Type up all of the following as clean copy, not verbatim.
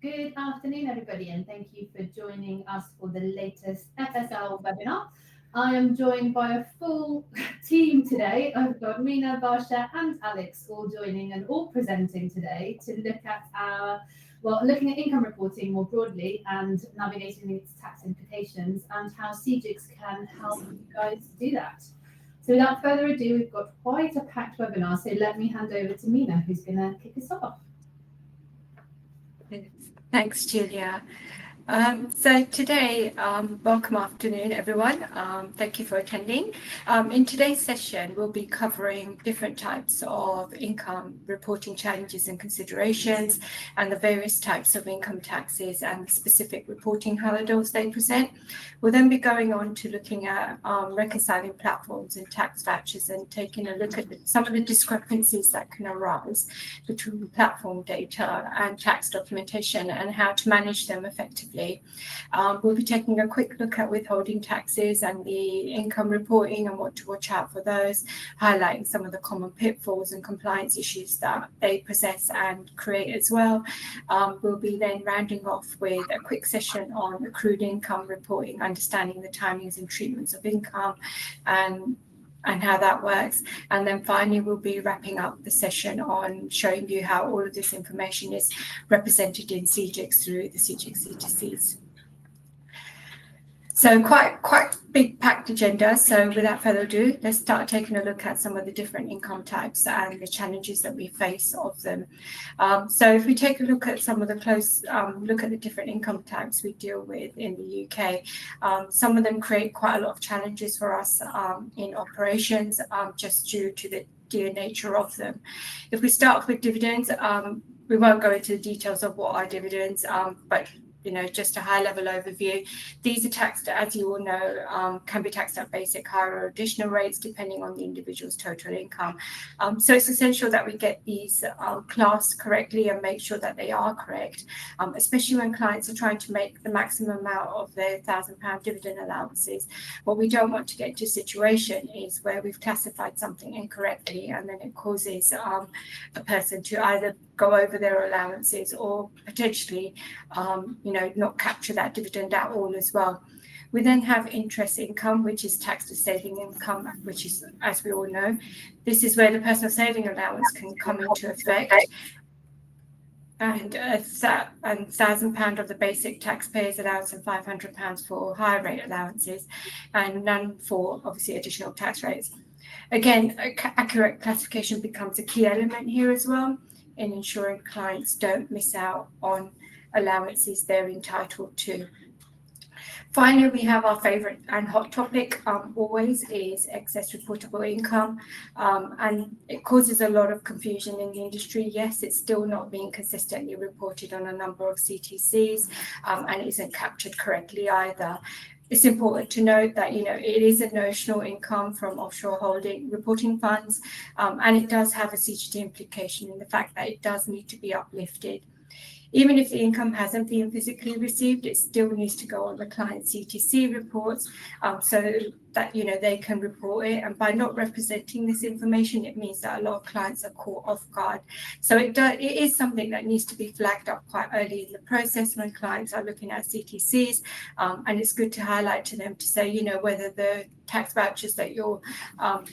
Good afternoon, everybody, and thank you for joining us for the latest FSL webinar. I am joined by a full team today. I've got Mina, Barsha, and Alex all joining and all presenting today to look at looking at income reporting more broadly and navigating its tax implications and how CGIX can help you guys do that. So without further ado, we've got quite a packed webinar, so let me hand over to Mina, who's going to kick us off. Thanks, Julia. So today, welcome afternoon, everyone. Thank you for attending. In today's session, we'll be covering different types of income reporting challenges and considerations and the various types of income taxes and specific reporting hurdles they present. We'll then be going on to looking at reconciling platforms and tax vouchers and taking a look at some of the discrepancies that can arise between platform data and tax documentation and how to manage them effectively. We'll be taking a quick look at withholding taxes and the income reporting and what to watch out for those, highlighting some of the common pitfalls and compliance issues that they possess and create as well. We'll be then rounding off with a quick session on accrued income reporting, understanding the timings and treatments of income and how that works. And then finally, we'll be wrapping up the session on showing you how all of this information is represented in CGIX through the CGIX CTCs. So quite big packed agenda. So without further ado, let's start taking a look at some of the different income types and the challenges that we face of them. So if we take a look at some of the look at the different income types we deal with in the UK, some of them create quite a lot of challenges for us in operations, just due to the dear nature of them. If we start off with dividends, we won't go into the details of what are dividends, but just a high-level overview. These are taxed, as you all know, can be taxed at basic, higher, or additional rates depending on the individual's total income. So it's essential that we get these classed correctly and make sure that they are correct, especially when clients are trying to make the maximum amount of their £1,000 dividend allowances. What we don't want to get to a situation is where we've classified something incorrectly and then it causes a person to either go over their allowances or potentially not capture that dividend at all as well. We then have interest income, which is taxed as saving income, which is, as we all know, this is where the personal saving allowance can come into effect. And £1,000 of the basic taxpayer's allowance and £500 for higher rate allowances, and none for obviously additional tax rates. Again, accurate classification becomes a key element here as well in ensuring clients don't miss out on allowances they're entitled to. Finally, we have our favourite and hot topic always is excess reportable income, and it causes a lot of confusion in the industry. Yes, it's still not being consistently reported on a number of CTCs, and it isn't captured correctly either. It's important to note that it is a notional income from offshore holding reporting funds, and it does have a CGT implication in the fact that it does need to be uplifted. Even if the income hasn't been physically received, it still needs to go on the client CTC reports, so that they can report it. And by not representing this information, it means that a lot of clients are caught off guard. So it is something that needs to be flagged up quite early in the process when clients are looking at CTCs, and it's good to highlight to them to say whether the tax vouchers that you're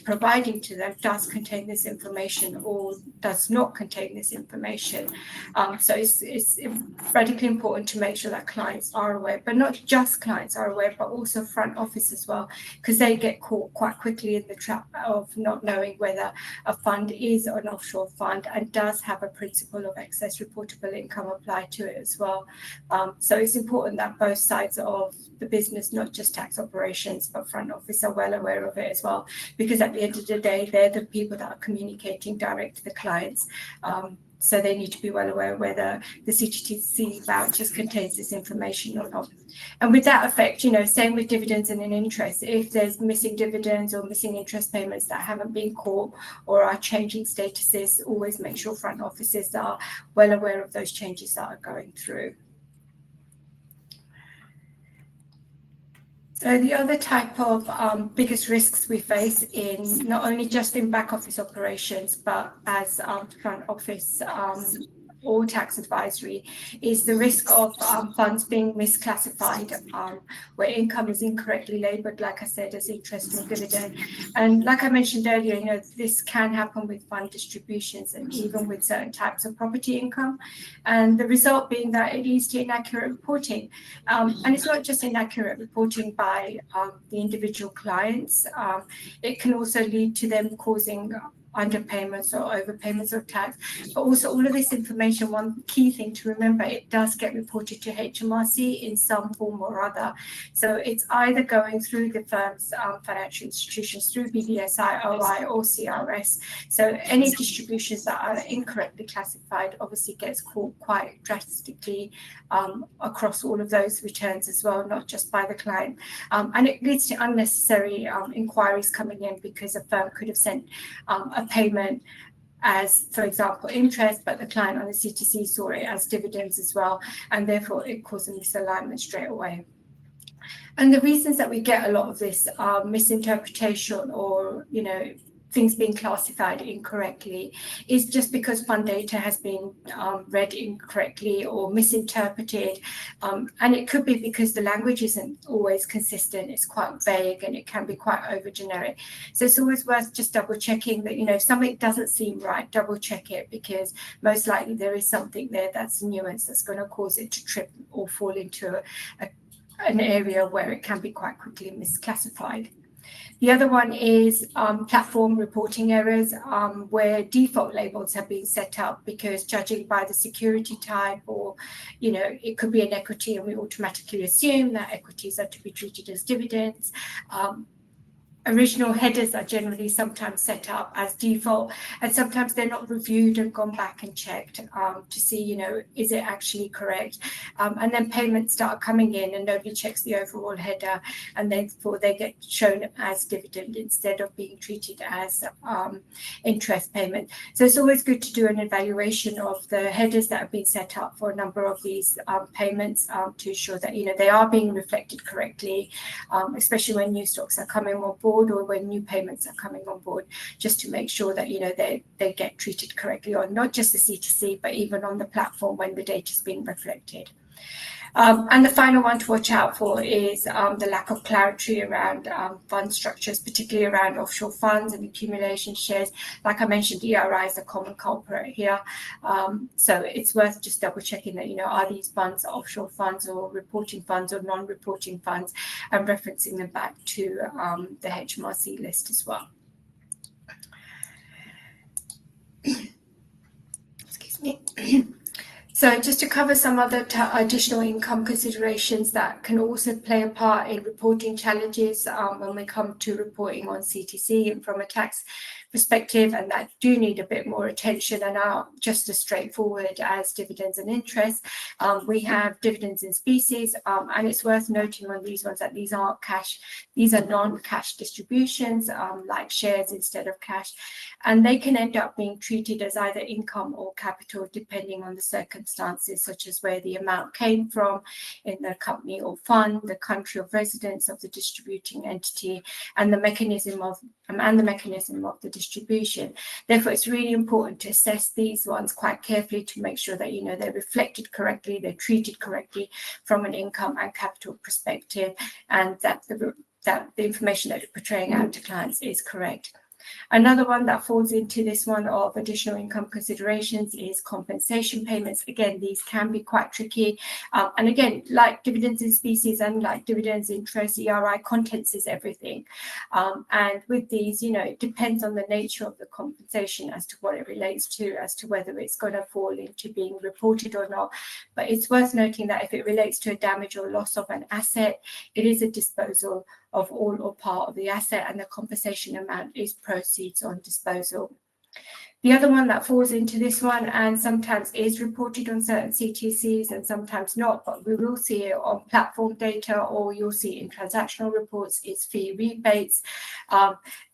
providing to them does contain this information or does not contain this information. So it's radically important to make sure that clients are aware, but not just clients are aware, but also front office as well, because they get caught quite quickly in the trap of not knowing whether a fund is an offshore fund and does have a principle of excess reportable income applied to it as well. So it's important that both sides of the business, not just tax operations, but front office, are well aware of it as well, because at the end of the day, they're the people that are communicating direct to the clients. So they need to be well aware whether the CTC vouchers contains this information or not. And with that effect, same with dividends and in interest. If there's missing dividends or missing interest payments that haven't been caught or are changing statuses, always make sure front offices are well aware of those changes that are going through. So the other type of biggest risks we face in not only just in back office operations, but as front office or tax advisory is the risk of funds being misclassified, where income is incorrectly labelled, like I said, as interest or dividend. And like I mentioned earlier, this can happen with fund distributions and even with certain types of property income. And the result being that it leads to inaccurate reporting. And it's not just inaccurate reporting by the individual clients. It can also lead to them causing underpayments or overpayments of tax. But also all of this information, one key thing to remember, it does get reported to HMRC in some form or other. So it's either going through the firm's financial institutions, through BBSI, OI or CRS. So any distributions that are incorrectly classified obviously gets caught quite drastically across all of those returns as well, not just by the client. And it leads to unnecessary inquiries coming in, because a firm could have sent a payment as, for example, interest, but the client on the CTC saw it as dividends as well, and therefore it caused a misalignment straight away. And the reasons that we get a lot of this misinterpretation or, things being classified incorrectly is just because fund data has been read incorrectly or misinterpreted. And it could be because the language isn't always consistent, it's quite vague, and it can be quite over generic. So it's always worth just double checking that, if something doesn't seem right, double check it, because most likely there is something there that's a nuance that's going to cause it to trip or fall into an area where it can be quite quickly misclassified. The other one is platform reporting errors, where default labels have been set up because, judging by the security type, or it could be an equity, and we automatically assume that equities are to be treated as dividends. Original headers are generally sometimes set up as default, and sometimes they're not reviewed and gone back and checked to see, is it actually correct? And then payments start coming in and nobody checks the overall header, and therefore they get shown as dividend instead of being treated as interest payment. So it's always good to do an evaluation of the headers that have been set up for a number of these payments to ensure that, they are being reflected correctly, especially when new stocks are coming on board, or when new payments are coming on board, just to make sure that they get treated correctly on not just the CTC, but even on the platform when the data is being reflected. And the final one to watch out for is the lack of clarity around fund structures, particularly around offshore funds and accumulation shares. Like I mentioned, ERI is a common culprit here. So it's worth just double checking that, are these funds offshore funds or reporting funds or non-reporting funds, and referencing them back to the HMRC list as well. Excuse me. So just to cover some other additional income considerations that can also play a part in reporting challenges when we come to reporting on CTC and from a tax perspective, and that do need a bit more attention and are just as straightforward as dividends and interest. We have dividends in species, and it's worth noting on these ones that these aren't cash, these are non-cash distributions, like shares instead of cash, and they can end up being treated as either income or capital depending on the circumstances, such as where the amount came from in the company or fund, the country of residence of the distributing entity, and the mechanism of the distribution. Therefore, it's really important to assess these ones quite carefully to make sure that they're reflected correctly, they're treated correctly from an income and capital perspective, and that the information that you're portraying out to clients is correct. Another one that falls into this one of additional income considerations is compensation payments. Again, these can be quite tricky. And again, like dividends in species and like dividends, interest, ERI, contents is everything. And with these, it depends on the nature of the compensation as to what it relates to, as to whether it's going to fall into being reported or not. But it's worth noting that if it relates to a damage or loss of an asset, it is a disposal of all or part of the asset, and the compensation amount is proceeds on disposal. The other one that falls into this one, and sometimes is reported on certain CTCs and sometimes not, but we will see it on platform data, or you'll see in transactional reports, is fee rebates.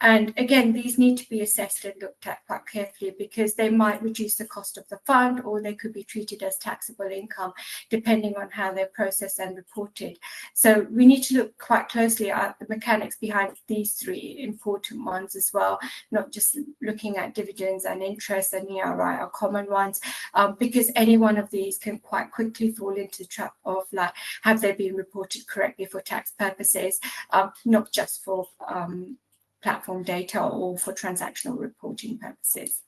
And again, these need to be assessed and looked at quite carefully, because they might reduce the cost of the fund, or they could be treated as taxable income, depending on how they're processed and reported. So we need to look quite closely at the mechanics behind these three important ones as well, not just looking at dividends and interest and ERI are common ones, because any one of these can quite quickly fall into the trap of like, have they been reported correctly for tax purposes, not just for platform data or for transactional reporting purposes.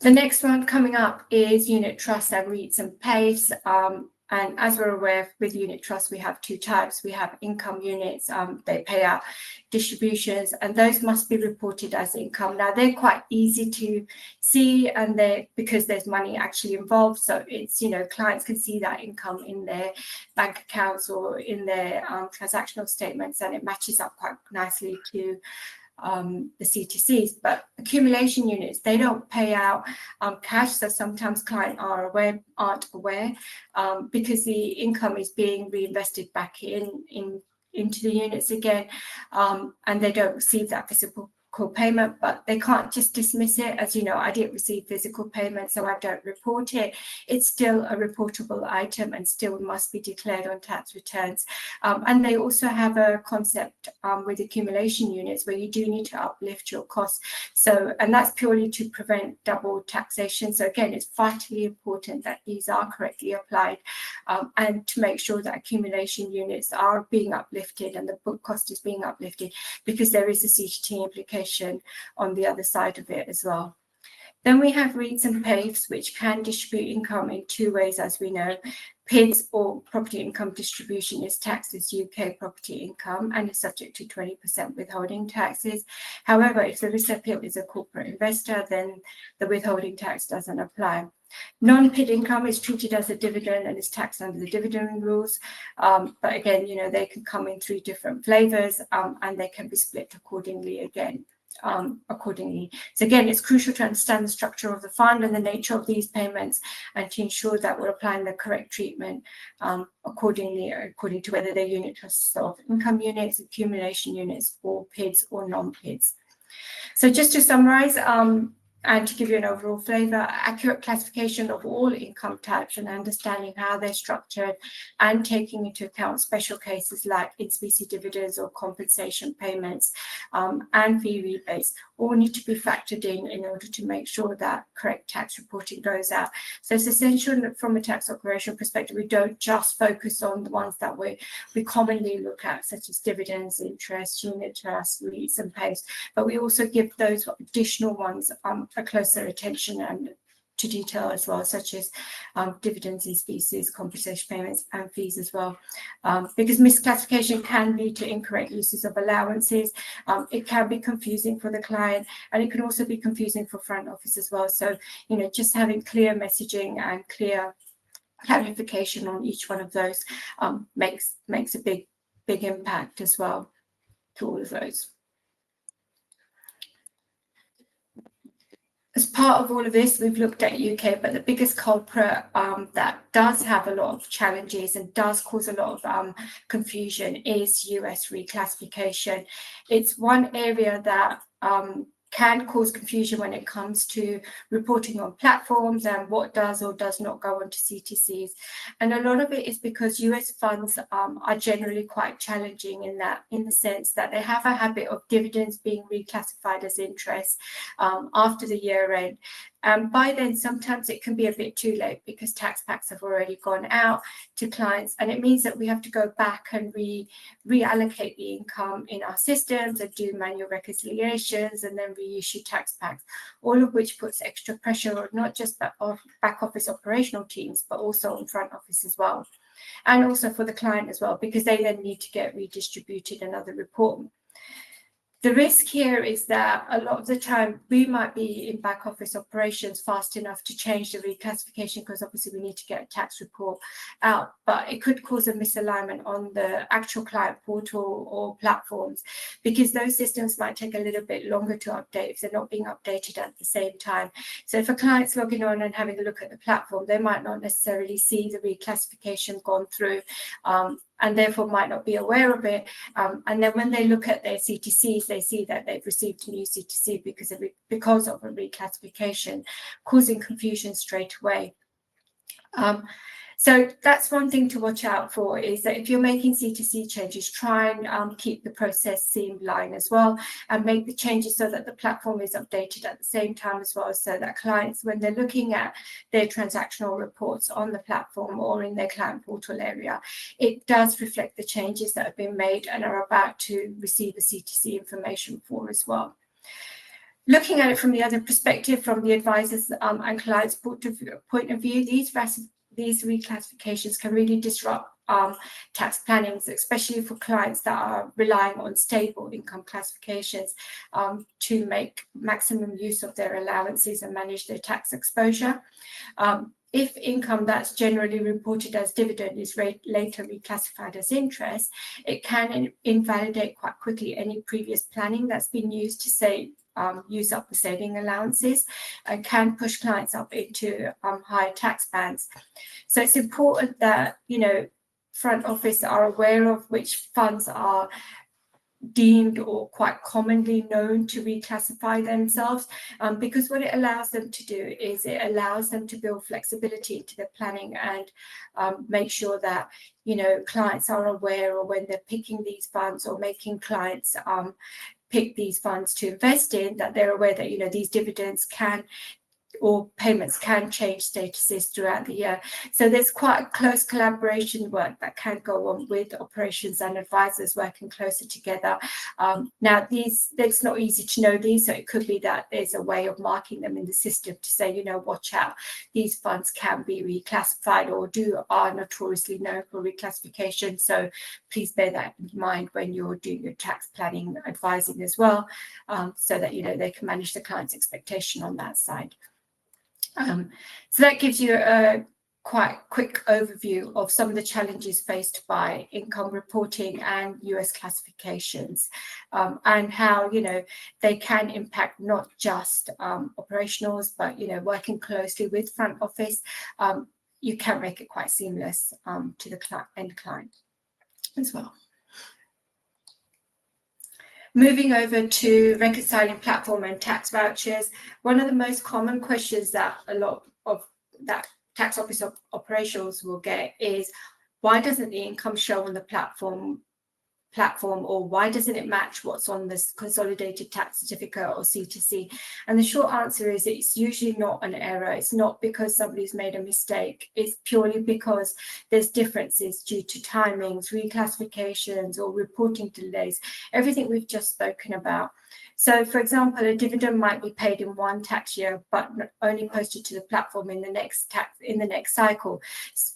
The next one coming up is unit trusts and REITs and PAYs. And as we're aware, with unit trusts, we have two types. We have income units, they pay out distributions, and those must be reported as income. Now, they're quite easy to see, and because there's money actually involved. So it's, clients can see that income in their bank accounts or in their transactional statements, and it matches up quite nicely to the CTCs. But accumulation units, they don't pay out cash, so sometimes clients aren't aware because the income is being reinvested back into the units again, and they don't receive that physical payment, but they can't just dismiss it as, I didn't receive physical payment, so I don't report it. It's still a reportable item and still must be declared on tax returns. And they also have a concept with accumulation units where you do need to uplift your costs. So, and that's purely to prevent double taxation. So again, it's vitally important that these are correctly applied, and to make sure that accumulation units are being uplifted and the book cost is being uplifted, because there is a CGT implication on the other side of it as well. Then we have REITs and PAYs, which can distribute income in two ways, as we know. PIDs, or property income distribution, is taxed as UK property income and is subject to 20% withholding taxes. However, if the recipient is a corporate investor, then the withholding tax doesn't apply. Non-PID income is treated as a dividend and is taxed under the dividend rules. But again, they can come in three different flavors, and they can be split accordingly again. So again, it's crucial to understand the structure of the fund and the nature of these payments, and to ensure that we're applying the correct treatment according to whether they're unit trusts of income units, accumulation units, or PIDs or non-PIDs. So just to summarize, and to give you an overall flavour, accurate classification of all income types and understanding how they're structured, and taking into account special cases like in-specie dividends or compensation payments, and fee rebates, all need to be factored in order to make sure that correct tax reporting goes out. So it's essential that from a tax operation perspective, we don't just focus on the ones that we commonly look at, such as dividends, interest, unit trusts, REITs and PAYs, but we also give those additional ones a closer attention and to detail as well, such as dividends, in species, compensation payments and fees as well, because misclassification can lead to incorrect uses of allowances. It can be confusing for the client, and it can also be confusing for front office as well. So just having clear messaging and clear clarification on each one of those makes a big impact as well to all of those. As part of all of this, we've looked at UK, but the biggest culprit that does have a lot of challenges and does cause a lot of confusion is US reclassification. It's one area that can cause confusion when it comes to reporting on platforms and what does or does not go onto CTCs. And a lot of it is because US funds are generally quite challenging in the sense that they have a habit of dividends being reclassified as interest after the year end. And by then, sometimes it can be a bit too late because tax packs have already gone out to clients. And it means that we have to go back and reallocate the income in our systems and do manual reconciliations and then reissue tax packs, all of which puts extra pressure on not just back office operational teams, but also on front office as well. And also for the client as well, because they then need to get redistributed another report. The risk here is that a lot of the time we might be in back office operations fast enough to change the reclassification, because obviously we need to get a tax report out, but it could cause a misalignment on the actual client portal or platforms, because those systems might take a little bit longer to update if they're not being updated at the same time. So if a client's logging on and having a look at the platform, they might not necessarily see the reclassification gone through, and therefore might not be aware of it. And then when they look at their CTCs, they see that they've received a new CTC because of a reclassification, causing confusion straight away. So that's one thing to watch out for, is that if you're making C2C changes, try and keep the process streamlined as well, and make the changes so that the platform is updated at the same time as well, so that clients, when they're looking at their transactional reports on the platform or in their client portal area, it does reflect the changes that have been made and are about to receive the C2C information for as well. Looking at it from the other perspective, from the advisors and clients' point of view, these reclassifications can really disrupt tax planning, especially for clients that are relying on stable income classifications to make maximum use of their allowances and manage their tax exposure. If income that's generally reported as dividend is later reclassified as interest, it can invalidate quite quickly any previous planning that's been used to say use up the saving allowances, and can push clients up into higher tax bands. So it's important that, you know, front office are aware of which funds are deemed or quite commonly known to reclassify themselves, because what it allows them to do is it allows them to build flexibility into their planning and make sure that, you know, clients are aware, or when they're picking these funds or making clients pick these funds to invest in, that they're aware that, you know, these dividends can, or payments can change statuses throughout the year. So there's quite a close collaboration work that can go on with operations and advisors working closer together. Now, it's not easy to know these, so it could be that there's a way of marking them in the system to say, you know, watch out, these funds can be reclassified or are notoriously known for reclassification. So please bear that in mind when you're doing your tax planning advising as well, so that, you know, they can manage the client's expectation on that side. So that gives you a quite quick overview of some of the challenges faced by income reporting and US classifications, and how, you know, they can impact not just operationals, but, you know, working closely with front office, you can make it quite seamless to the end client as well. Moving over to reconciling platform and tax vouchers, one of the most common questions that a lot of that tax office operations will get is, why doesn't the income show on the platform, or why doesn't it match what's on this consolidated tax certificate or C2C? And the short answer is, it's usually not an error. It's not because somebody's made a mistake. It's purely because there's differences due to timings, reclassifications, or reporting delays, everything we've just spoken about. So, for example, a dividend might be paid in one tax year, but only posted to the platform in the next cycle.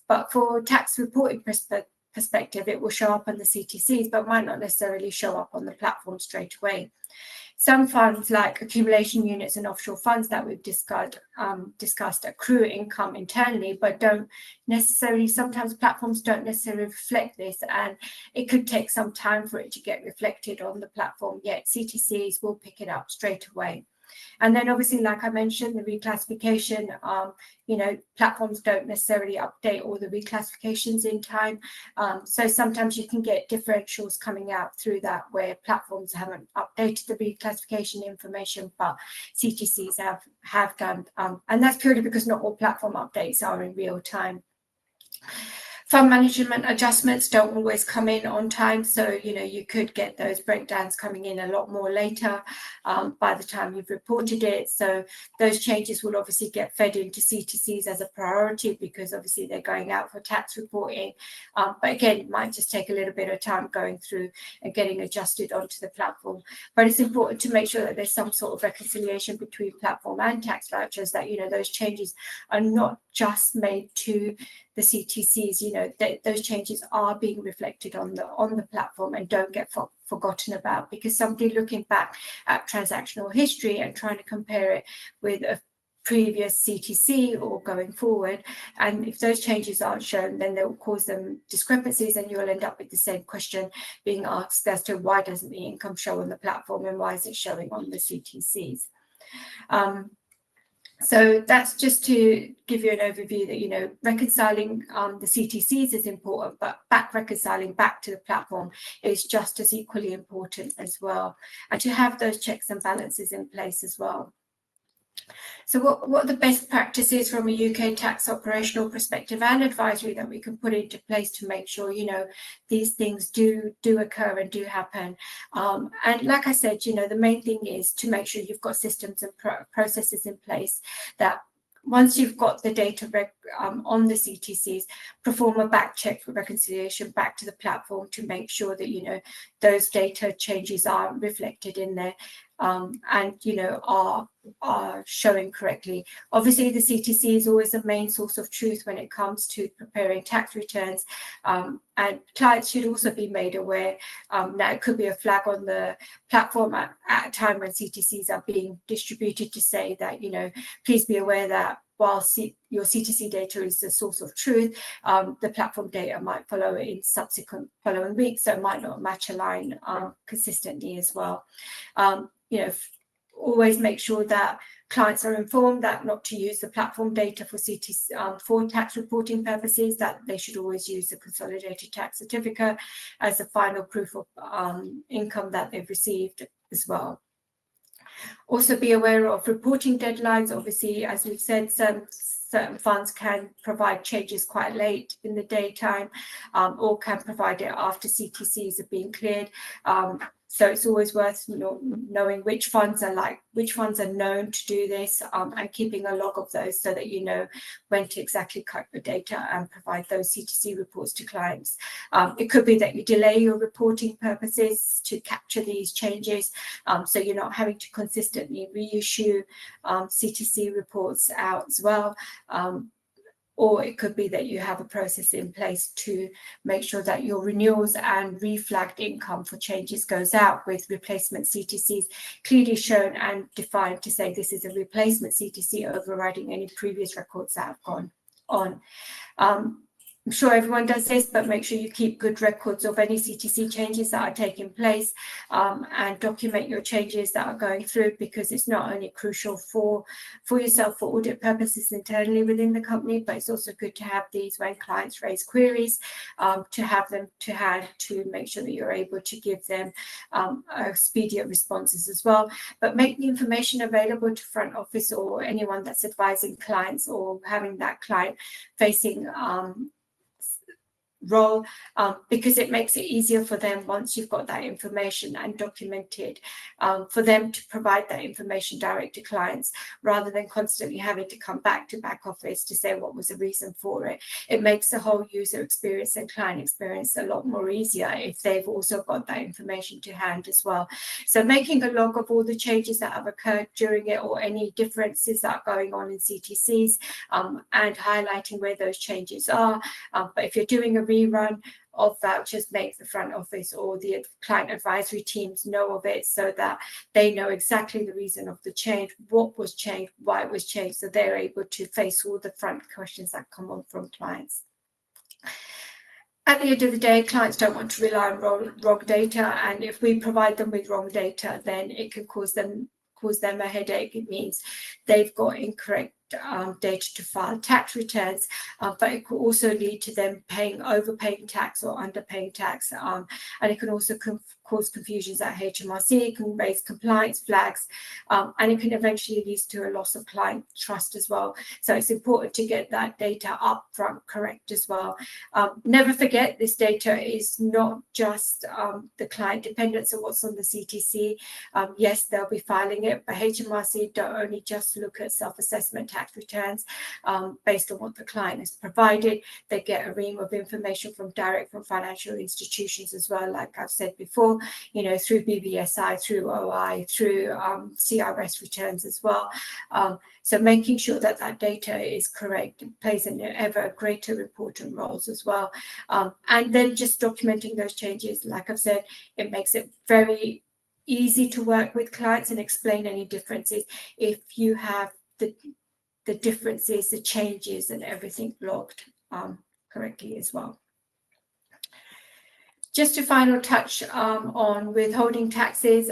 But for tax reporting perspective, it will show up on the CTCs, but might not necessarily show up on the platform straight away. Some funds, like accumulation units and offshore funds that we've discussed, accrue income internally, but don't necessarily, sometimes platforms don't necessarily reflect this, and it could take some time for it to get reflected on the platform, yet CTCs will pick it up straight away. And then obviously, like I mentioned, the reclassification, you know, platforms don't necessarily update all the reclassifications in time. So sometimes you can get differentials coming out through that, where platforms haven't updated the reclassification information, but CTCs have done. And that's purely because not all platform updates are in real time. Fund management adjustments don't always come in on time, so, you know, you could get those breakdowns coming in a lot more later by the time you've reported it. So those changes will obviously get fed into C2Cs as a priority, because obviously they're going out for tax reporting. But again, it might just take a little bit of time going through and getting adjusted onto the platform. But it's important to make sure that there's some sort of reconciliation between platform and tax vouchers, that, you know, those changes are not just made to the CTCs, you know, those changes are being reflected on the platform and don't get forgotten about, because somebody looking back at transactional history and trying to compare it with a previous CTC or going forward, and if those changes aren't shown, then they will cause them discrepancies, and you'll end up with the same question being asked as to why doesn't the income show on the platform and why is it showing on the CTCs. So that's just to give you an overview that, you know, reconciling the CTCs is important, but reconciling back to the platform is just as equally important as well, and to have those checks and balances in place as well. So what are the best practices from a UK tax operational perspective and advisory that we can put into place to make sure, you know, these things do occur and do happen? And like I said, you know, the main thing is to make sure you've got systems and processes in place that once you've got the data on the CTCs, perform a back check for reconciliation back to the platform to make sure that, you know, those data changes are reflected in there and, you know, are showing correctly. Obviously, the CTC is always a main source of truth when it comes to preparing tax returns, and clients should also be made aware. Now, it could be a flag on the platform at a time when CTCs are being distributed to say that, you know, please be aware that while your CTC data is the source of truth, the platform data might follow in subsequent following weeks, so it might not match a line consistently as well. You know, always make sure that clients are informed that not to use the platform data for CTC for tax reporting purposes, that they should always use the consolidated tax certificate as the final proof of income that they've received as well. Also be aware of reporting deadlines. Obviously, as we've said, certain funds can provide changes quite late in the daytime or can provide it after CTCs are being cleared. So it's always worth knowing which funds are known to do this and keeping a log of those so that you know when to exactly cut the data and provide those CTC reports to clients. It could be that you delay your reporting purposes to capture these changes, so you're not having to consistently reissue CTC reports out as well. Or it could be that you have a process in place to make sure that your renewals and reflagged income for changes goes out with replacement CTCs clearly shown and defined to say this is a replacement CTC overriding any previous records that have gone on. I'm sure everyone does this, but make sure you keep good records of any CTC changes that are taking place and document your changes that are going through, because it's not only crucial for yourself for audit purposes internally within the company, but it's also good to have these when clients raise queries, to have them to hand to make sure that you're able to give them expedient responses as well. But make the information available to front office or anyone that's advising clients or having that client facing role, because it makes it easier for them once you've got that information and documented, for them to provide that information direct to clients rather than constantly having to come back to back office to say what was the reason for it. It makes the whole user experience and client experience a lot more easier if they've also got that information to hand as well. So making a log of all the changes that have occurred during it or any differences that are going on in CTCs, and highlighting where those changes are. But if you're doing a rerun of that, just make the front office or the client advisory teams know of it so that they know exactly the reason of the change, what was changed, why it was changed, so they're able to face all the front questions that come on from clients. At the end of the day, clients don't want to rely on wrong data, and if we provide them with wrong data, then it can cause them a headache. It means they've got incorrect data to file tax returns, but it could also lead to them overpaying tax or underpaying tax, and it can also cause confusions at HMRC. It can raise compliance flags, and it can eventually lead to a loss of client trust as well. So it's important to get that data upfront correct as well. Never forget, this data is not just the client dependence of what's on the CTC. Yes, they'll be filing it, but HMRC don't only just look at self-assessment tax returns based on what the client has provided. They get a ream of information from financial institutions as well, like I've said before, you know, through BBSI, through OI, through CRS returns as well. So making sure that that data is correct plays an ever greater important roles as well. And then just documenting those changes, like I've said, it makes it very easy to work with clients and explain any differences if you have the differences, the changes and everything logged correctly as well. Just a final touch on withholding taxes.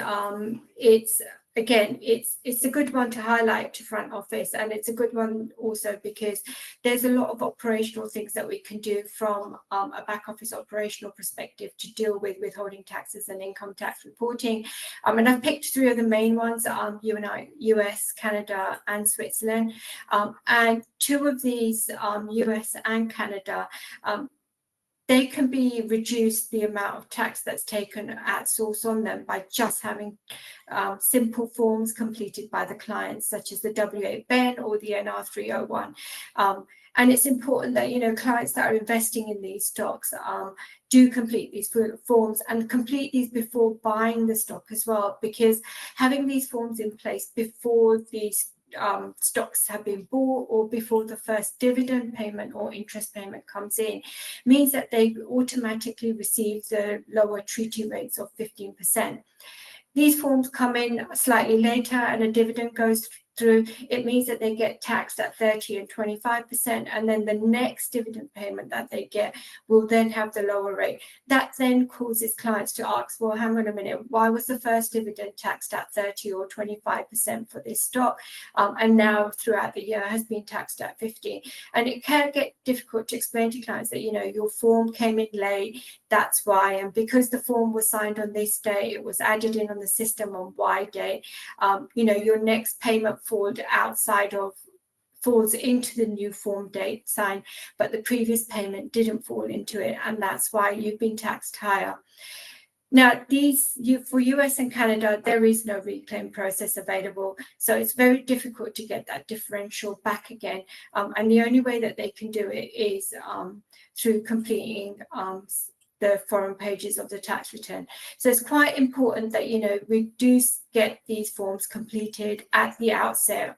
It's again, it's a good one to highlight to front office, and it's a good one also because there's a lot of operational things that we can do from a back office operational perspective to deal with withholding taxes and income tax reporting. And I've picked three of the main ones, US, Canada, and Switzerland. And two of these, US and Canada, they can be reduced the amount of tax that's taken at source on them by just having simple forms completed by the clients, such as the W8BEN or the NR 301. And it's important that, you know, clients that are investing in these stocks do complete these forms and complete these before buying the stock as well, because having these forms in place before these stocks have been bought or before the first dividend payment or interest payment comes in means that they automatically receive the lower treaty rates of 15%. These forms come in slightly later and a dividend goes through. It means that they get taxed at 30 and 25%, and then the next dividend payment that they get will then have the lower rate. That then causes clients to ask, well, hang on a minute, why was the first dividend taxed at 30 or 25% for this stock, and now throughout the year has been taxed at 50? And it can get difficult to explain to clients that, you know, your form came in late, that's why, and because the form was signed on this day, it was added in on the system on Y day, you know, your next payment falls into the new form date sign, but the previous payment didn't fall into it, and that's why you've been taxed higher. Now, for US and Canada, there is no reclaim process available, so it's very difficult to get that differential back again. And the only way that they can do it is through completing the foreign pages of the tax return. So it's quite important that, you know, we do get these forms completed at the outset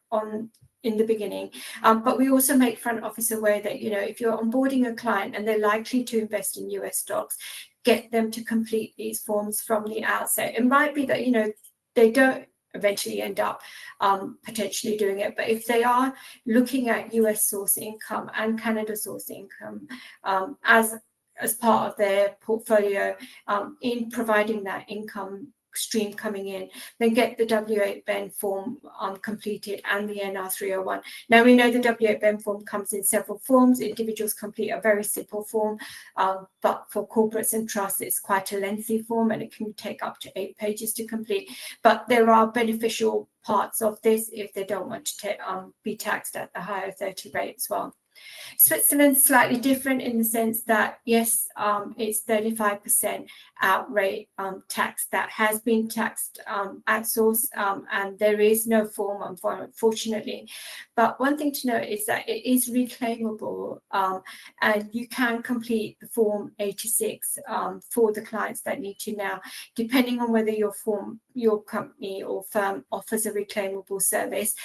in the beginning, but we also make front office aware that, you know, if you're onboarding a client and they're likely to invest in US stocks, get them to complete these forms from the outset. It might be that, you know, they don't eventually end up potentially doing it, but if they are looking at US source income and Canada source income as part of their portfolio in providing that income stream coming in, then get the W8BEN form completed and the NR 301. Now, we know the W8BEN form comes in several forms. Individuals complete a very simple form, but for corporates and trusts, it's quite a lengthy form and it can take up to 8 pages to complete. But there are beneficial parts of this if they don't want to be taxed at the higher 30 rate as well. Switzerland's slightly different in the sense that, yes, it's 35% outright tax that has been taxed at source, and there is no form, unfortunately. But one thing to note is that it is reclaimable, and you can complete the Form 86 for the clients that need to now, depending on whether your company or firm offers a reclaimable service.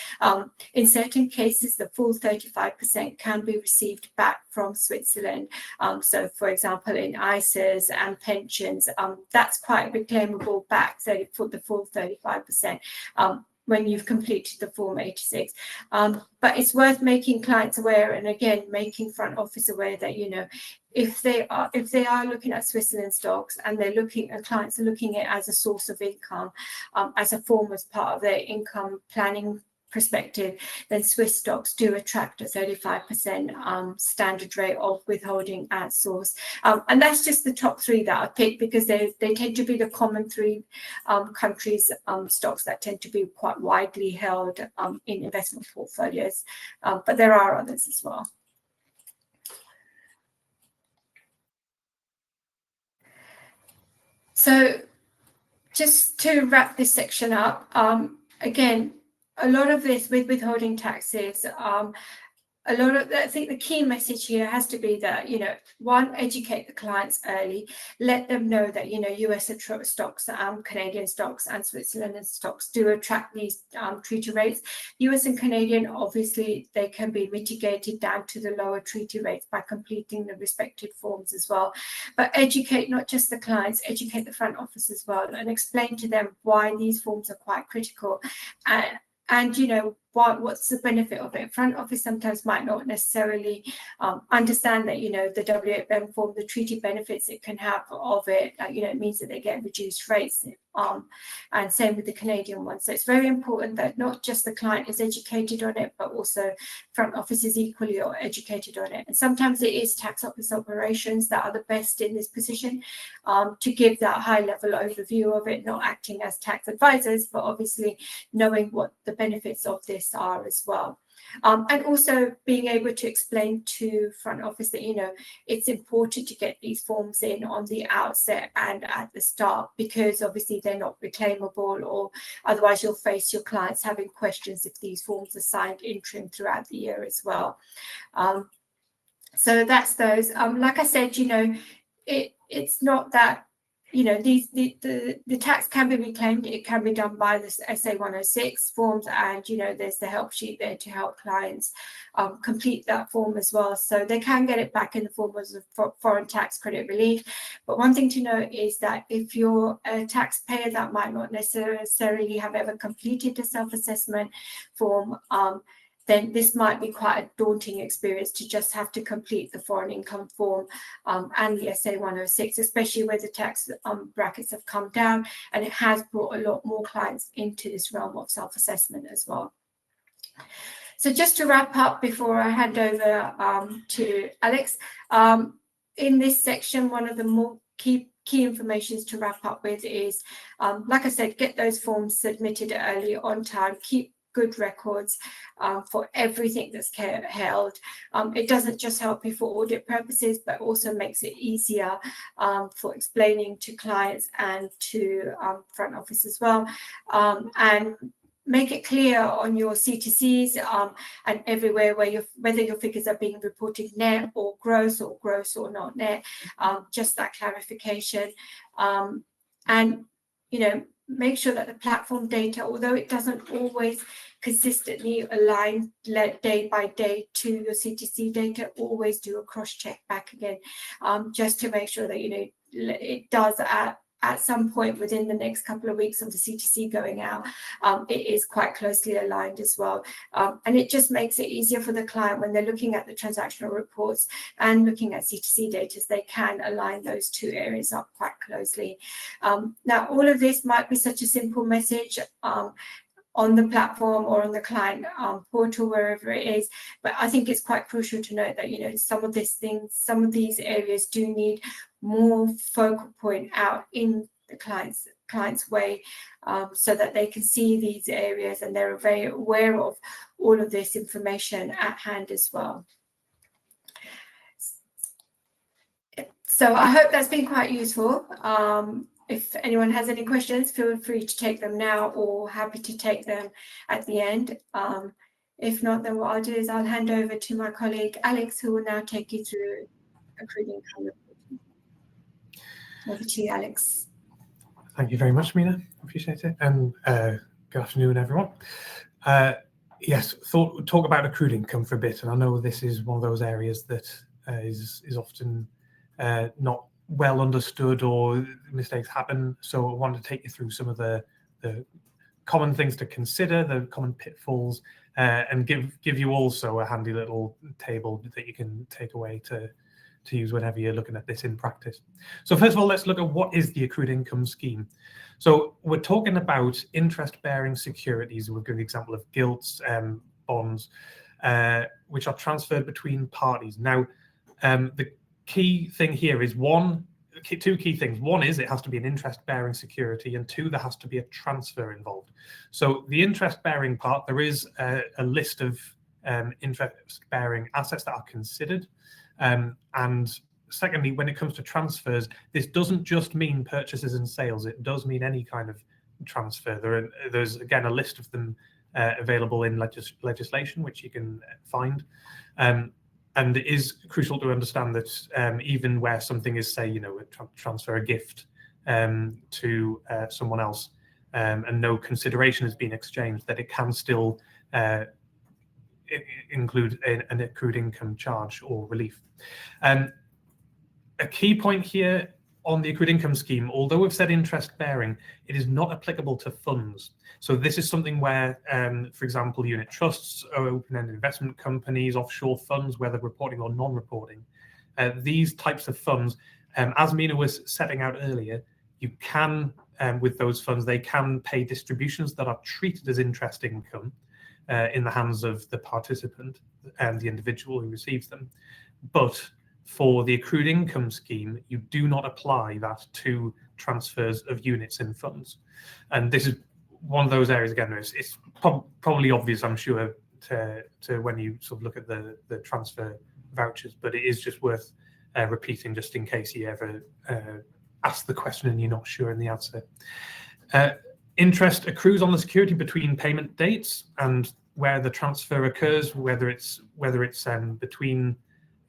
In certain cases, the full 35% can be received back from Switzerland. So, for example, in ISAs and pensions, that's quite reclaimable back for the full 35%. When you've completed the Form 86. But it's worth making clients aware, and again, making front office aware that, you know, if they are looking at Switzerland stocks and clients are looking at it as a source of income, as a form as part of their income planning perspective, then Swiss stocks do attract a 35% standard rate of withholding at source. And that's just the top 3 that I picked because they tend to be the common 3 countries stocks that tend to be quite widely held in investment portfolios. But there are others as well. So just to wrap this section up, again, a lot of this with withholding taxes, I think the key message here has to be that, you know, one, educate the clients early, let them know that, you know, US stocks, Canadian stocks and Switzerland stocks do attract these treaty rates. US and Canadian, obviously, they can be mitigated down to the lower treaty rates by completing the respective forms as well. But educate not just the clients, educate the front office as well, and explain to them why these forms are quite critical. And you know, what's the benefit of it? Front office sometimes might not necessarily understand that, the W8BEN form, the treaty benefits it can have of it, it means that they get reduced rates, and same with the Canadian one. So it's very important that not just the client is educated on it, but also front office is equally educated on it. And sometimes it is tax office operations that are the best in this position to give that high level overview of it, not acting as tax advisors, but obviously knowing what the benefits of this are as well. And also being able to explain to front office that, it's important to get these forms in on the outset and at the start, because obviously they're not reclaimable, or otherwise you'll face your clients having questions if these forms are signed interim throughout the year as well. So that's those. Like I said, it's not that, the tax can be reclaimed. It can be done by the SA 106 forms, and there's the help sheet there to help clients complete that form as well, so they can get it back in the form of foreign tax credit relief. But one thing to note is that if you're a taxpayer that might not necessarily have ever completed a self-assessment form, then this might be quite a daunting experience to just have to complete the foreign income form and the SA 106, especially where the tax brackets have come down, and it has brought a lot more clients into this realm of self-assessment as well. So just to wrap up before I hand over to Alex, in this section, one of the more key information to wrap up with is, like I said, get those forms submitted early, on time, keep good records for everything that's held. It doesn't just help you for audit purposes, but also makes it easier for explaining to clients and to front office as well. And make it clear on your C2Cs and everywhere whether your figures are being reported net or gross or not net, just that clarification. And, make sure that the platform data, although it doesn't always consistently align day by day to your C2C data, always do a cross check back again, just to make sure that, it does at some point within the next couple of weeks of the C2C going out, it is quite closely aligned as well. And it just makes it easier for the client when they're looking at the transactional reports and looking at C2C data, they can align those two areas up quite closely. Now, all of this might be such a simple message on the platform or on the client portal, wherever it is, but I think it's quite crucial to note that, some of these areas do need more focal point out in the client's way, so that they can see these areas and they're very aware of all of this information at hand as well. So I hope that's been quite useful. If anyone has any questions, feel free to take them now, or happy to take them at the end. If not, then what I'll do is I'll hand over to my colleague Alex, who will now take you through accrued income reporting. Over to you, Alex. Thank you very much, Mina. Appreciate it. And good afternoon, everyone. Yes, talk about accrued income for a bit. And I know this is one of those areas that is often not well understood, or mistakes happen. So I wanted to take you through some of the common things to consider, the common pitfalls, and give you also a handy little table that you can take away to use whenever you're looking at this in practice. So first of all, let's look at what is the accrued income scheme. So we're talking about interest-bearing securities. We've given the example of gilts, bonds, which are transferred between parties. Now, the key thing here is two key things. One is it has to be an interest-bearing security, and two, there has to be a transfer involved. So the interest-bearing part, there is a list of interest-bearing assets that are considered. And secondly, when it comes to transfers, this doesn't just mean purchases and sales. It does mean any kind of transfer. There's, again, a list of them available in legislation, which you can find. And it is crucial to understand that even where something is, say, transfer a gift to someone else, and no consideration has been exchanged, that it can still include an accrued income charge or relief. A key point here on the accrued income scheme, although we've said interest bearing, it is not applicable to funds. So this is something where, for example, unit trusts or open-ended investment companies, offshore funds, whether reporting or non-reporting, these types of funds, as Mina was setting out earlier, you can, with those funds, they can pay distributions that are treated as interest income in the hands of the participant and the individual who receives them. But for the accrued income scheme, you do not apply that to transfers of units in funds. And this is one of those areas, again, it's probably obvious, I'm sure, to when you sort of look at the transfer vouchers, but it is just worth repeating just in case you ever ask the question and you're not sure in the answer. Interest accrues on the security between payment dates and where the transfer occurs, whether it's between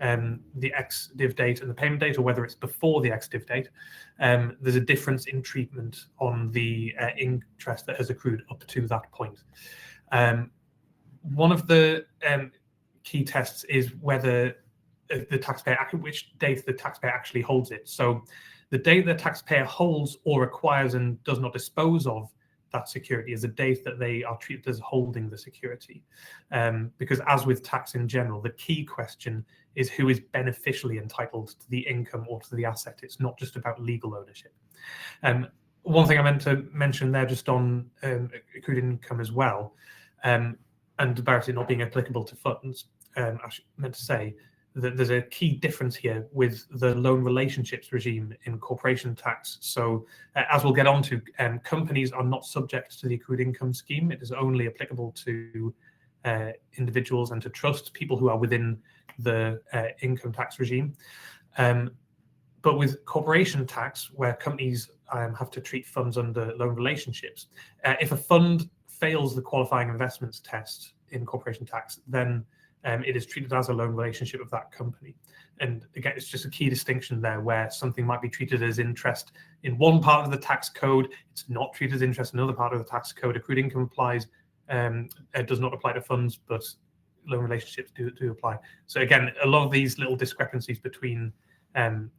the ex-div date and the payment date, or whether it's before the ex-div date. There's a difference in treatment on the interest that has accrued up to that point. One of the key tests is whether the taxpayer, which date the taxpayer actually holds it. So the date the taxpayer holds or acquires and does not dispose of that security is a date that they are treated as holding the security. Because as with tax in general, the key question is who is beneficially entitled to the income or to the asset. It's not just about legal ownership. One thing I meant to mention there just on accrued income as well, and about it not being applicable to funds, I meant to say that there's a key difference here with the loan relationships regime in corporation tax. So as we'll get on to, companies are not subject to the accrued income scheme. It is only applicable to individuals and to trusts, people who are within the income tax regime. But with corporation tax, where companies have to treat funds under loan relationships, if a fund fails the qualifying investments test in corporation tax, then it is treated as a loan relationship of that company. And again, it's just a key distinction there where something might be treated as interest in one part of the tax code, it's not treated as interest in another part of the tax code. Accrued income applies, it does not apply to funds, but loan relationships do apply. So again, a lot of these little discrepancies between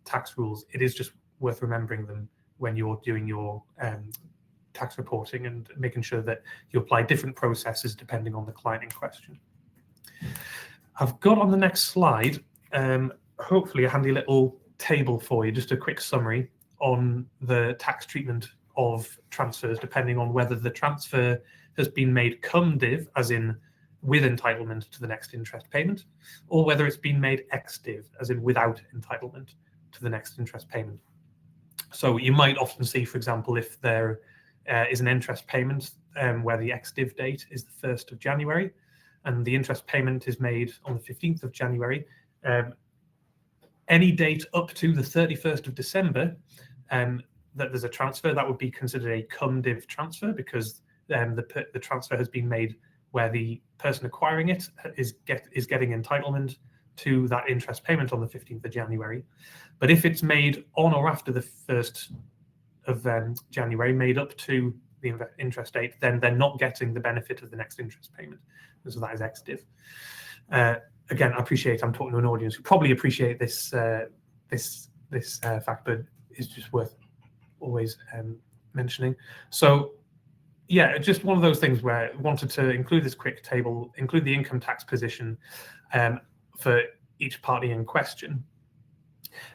tax rules, it is just worth remembering them when you're doing your tax reporting and making sure that you apply different processes depending on the client in question. I've got on the next slide, hopefully a handy little table for you, just a quick summary on the tax treatment of transfers, depending on whether the transfer has been made cum div, as in with entitlement to the next interest payment, or whether it's been made ex div, as in without entitlement to the next interest payment. So you might often see, for example, if there is an interest payment where the ex div date is the 1st of January, and the interest payment is made on the 15th of January, any date up to the 31st of December, that there's a transfer, that would be considered a cum div transfer, because the transfer has been made where the person acquiring it is getting entitlement to that interest payment on the 15th of January. But if it's made on or after the 1st of January, made up to the interest date, then they're not getting the benefit of the next interest payment. And so that is ex div. Again, I appreciate I'm talking to an audience who probably appreciate this fact, but it's just worth always mentioning. So yeah, just one of those things where I wanted to include this quick table, include the income tax position for each party in question.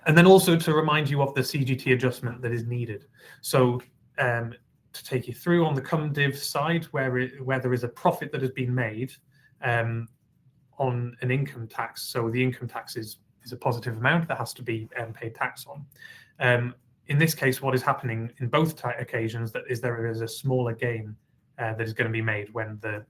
And then also to remind you of the CGT adjustment that is needed. So to take you through on the cum div side, where there is a profit that has been made on an income tax. So the income tax is a positive amount that has to be paid tax on. In this case, what is happening in both occasions there is a smaller gain that is going to be made when the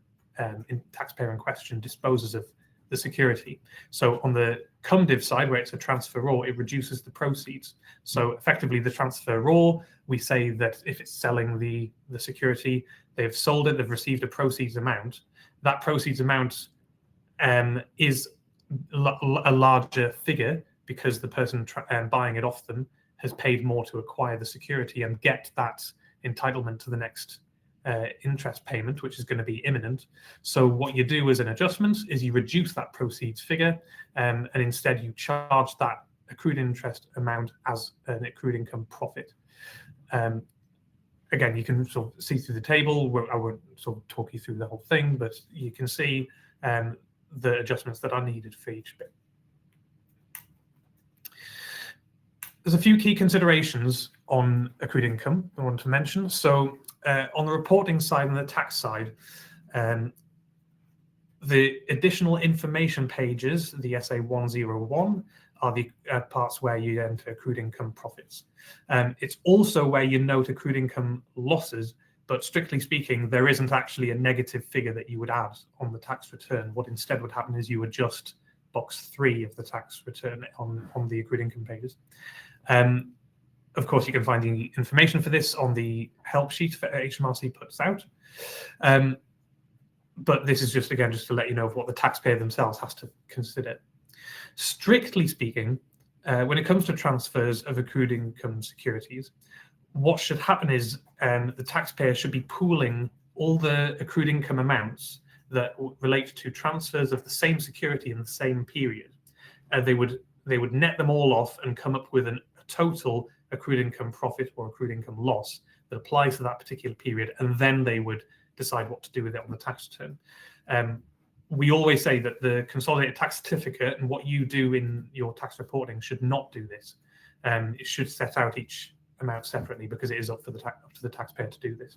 taxpayer in question disposes of the security. So on the cum div side, where it's a transfer raw, it reduces the proceeds. So effectively the transfer raw, we say that if it's selling the security, they've sold it, they've received a proceeds amount. That proceeds amount is a larger figure because the person buying it off them has paid more to acquire the security and get that entitlement to the next interest payment, which is going to be imminent. So what you do as an adjustment is you reduce that proceeds figure, and instead you charge that accrued interest amount as an accrued income profit. Again, you can sort of see through the table. I won't sort of talk you through the whole thing, but you can see the adjustments that are needed for each bit. There's a few key considerations on accrued income I want to mention. So on the reporting side and the tax side, the additional information pages, the SA 101, are the parts where you enter accrued income profits. It's also where you note accrued income losses, but strictly speaking, there isn't actually a negative figure that you would add on the tax return. What instead would happen is you adjust box 3 of the tax return on the accrued income pages. Of course, you can find the information for this on the help sheet that HMRC puts out. But this is just, again, just to let you know of what the taxpayer themselves has to consider. Strictly speaking, when it comes to transfers of accrued income securities, what should happen is the taxpayer should be pooling all the accrued income amounts that relate to transfers of the same security in the same period. They would net them all off and come up with a total accrued income profit or accrued income loss that applies to that particular period, and then they would decide what to do with it on the tax return. We always say that the consolidated tax certificate and what you do in your tax reporting should not do this. It should set out each amount separately because it is up to the taxpayer to do this.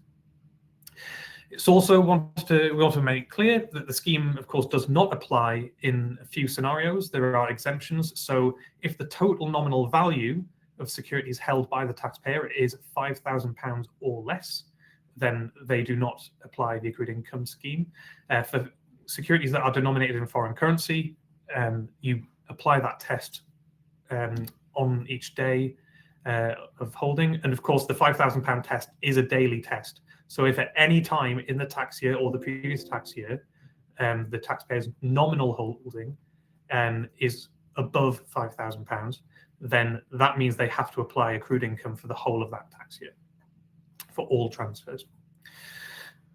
It's also we want to make clear that the scheme, of course, does not apply in a few scenarios. There are exemptions. So if the total nominal value of securities held by the taxpayer is £5,000 or less, then they do not apply the accrued income scheme. For securities that are denominated in foreign currency, you apply that test on each day of holding. And of course, the £5,000 test is a daily test. So if at any time in the tax year or the previous tax year, the taxpayer's nominal holding is above £5,000, then that means they have to apply accrued income for the whole of that tax year for all transfers.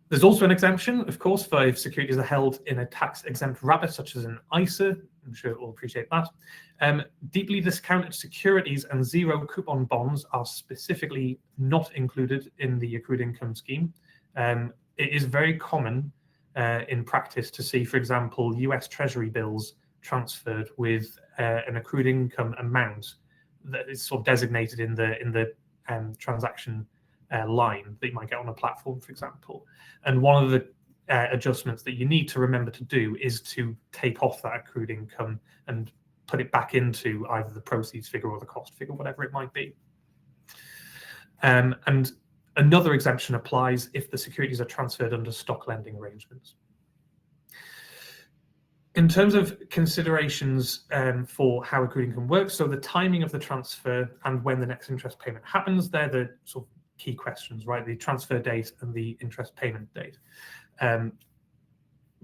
There's also an exemption, of course, for if securities are held in a tax-exempt wrapper, such as an ISA. I'm sure you'll appreciate that. Deeply discounted securities and zero coupon bonds are specifically not included in the accrued income scheme. It is very common in practice to see, for example, US Treasury bills transferred with an accrued income amount that is sort of designated in the transaction line that you might get on a platform, for example. And one of the adjustments that you need to remember to do is to take off that accrued income and put it back into either the proceeds figure or the cost figure, whatever it might be. And another exemption applies if the securities are transferred under stock lending arrangements. In terms of considerations for how accrued income works, so the timing of the transfer and when the next interest payment happens, they're the sort of key questions, right? The transfer date and the interest payment date,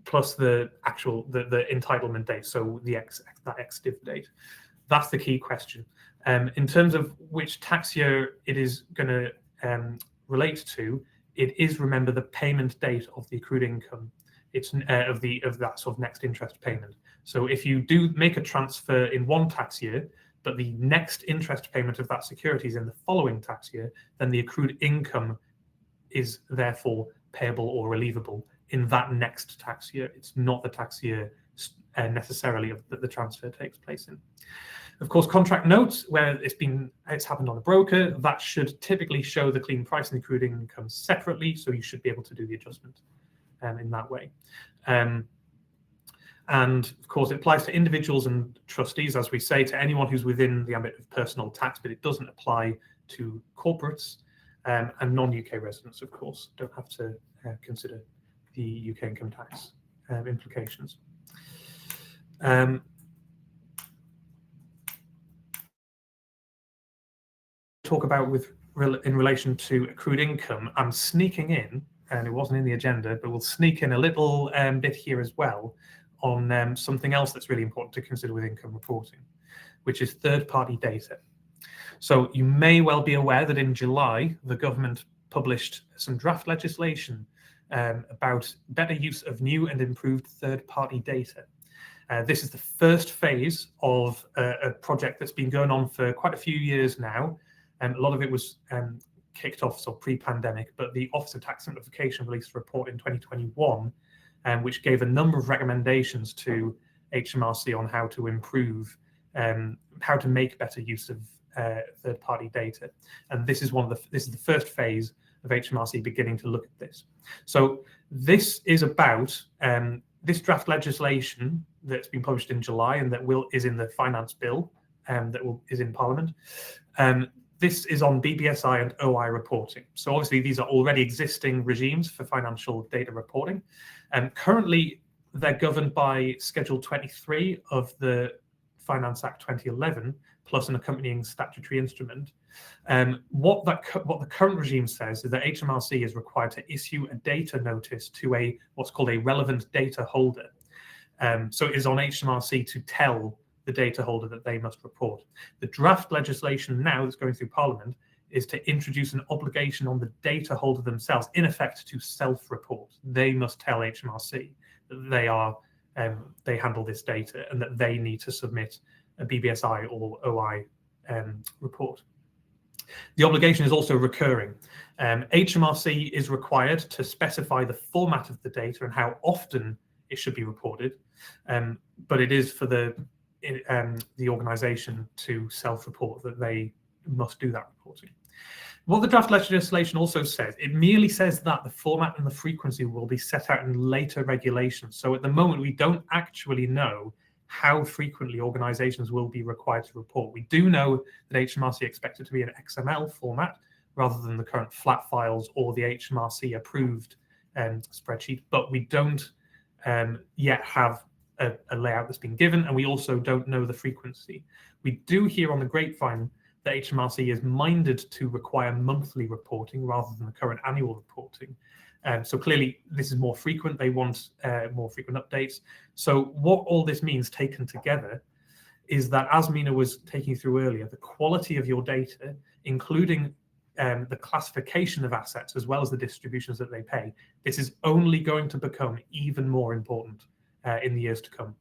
plus the entitlement date, so that ex-div date. That's the key question. In terms of which tax year it is going to relate to, it is, remember, the payment date of the accrued income. It's of that sort of next interest payment. So if you do make a transfer in one tax year, but the next interest payment of that security is in the following tax year, then the accrued income is therefore payable or relievable in that next tax year. It's not the tax year necessarily that the transfer takes place in. Of course, contract notes, where it's happened on a broker, that should typically show the clean price and accrued income separately, so you should be able to do the adjustment in that way. And of course, it applies to individuals and trustees, as we say, to anyone who's within the ambit of personal tax, but it doesn't apply to corporates, and non-UK residents, of course, don't have to consider the UK income tax implications. Talk about in relation to accrued income, I'm sneaking in, and it wasn't in the agenda, but we'll sneak in a little bit here as well on something else that's really important to consider with income reporting, which is third-party data. So you may well be aware that in July, the government published some draft legislation about better use of new and improved third-party data. This is the first phase of a project that's been going on for quite a few years now. A lot of it was kicked off pre-pandemic, but the Office of Tax Simplification released a report in 2021, which gave a number of recommendations to HMRC on how to improve, how to make better use of third-party data. And this is the first phase of HMRC beginning to look at this. So this is about this draft legislation that's been published in July and that is in the finance bill is in Parliament. This is on BBSI and OI reporting. So obviously these are already existing regimes for financial data reporting. Currently they're governed by Schedule 23 of the Finance Act 2011, plus an accompanying statutory instrument. What the current regime says is that HMRC is required to issue a data notice to what's called a relevant data holder. So it is on HMRC to tell the data holder that they must report. The draft legislation now that's going through Parliament is to introduce an obligation on the data holder themselves, in effect, to self-report. They must tell HMRC that they handle this data and that they need to submit a BBSI or OI report. The obligation is also recurring. HMRC is required to specify the format of the data and how often it should be reported, but it is for the organisation to self-report that they must do that reporting. What the draft legislation also says, it merely says that the format and the frequency will be set out in later regulations. So at the moment, we don't actually know how frequently organisations will be required to report. We do know that HMRC expects it to be an XML format rather than the current flat files or the HMRC approved spreadsheet, but we don't yet have a layout that's been given, and we also don't know the frequency. We do hear on the grapevine that HMRC is minded to require monthly reporting rather than the current annual reporting. So clearly this is more frequent. They want more frequent updates. So what all this means taken together is that, as Mina was taking you through earlier, the quality of your data, including the classification of assets as well as the distributions that they pay, this is only going to become even more important in the years to come.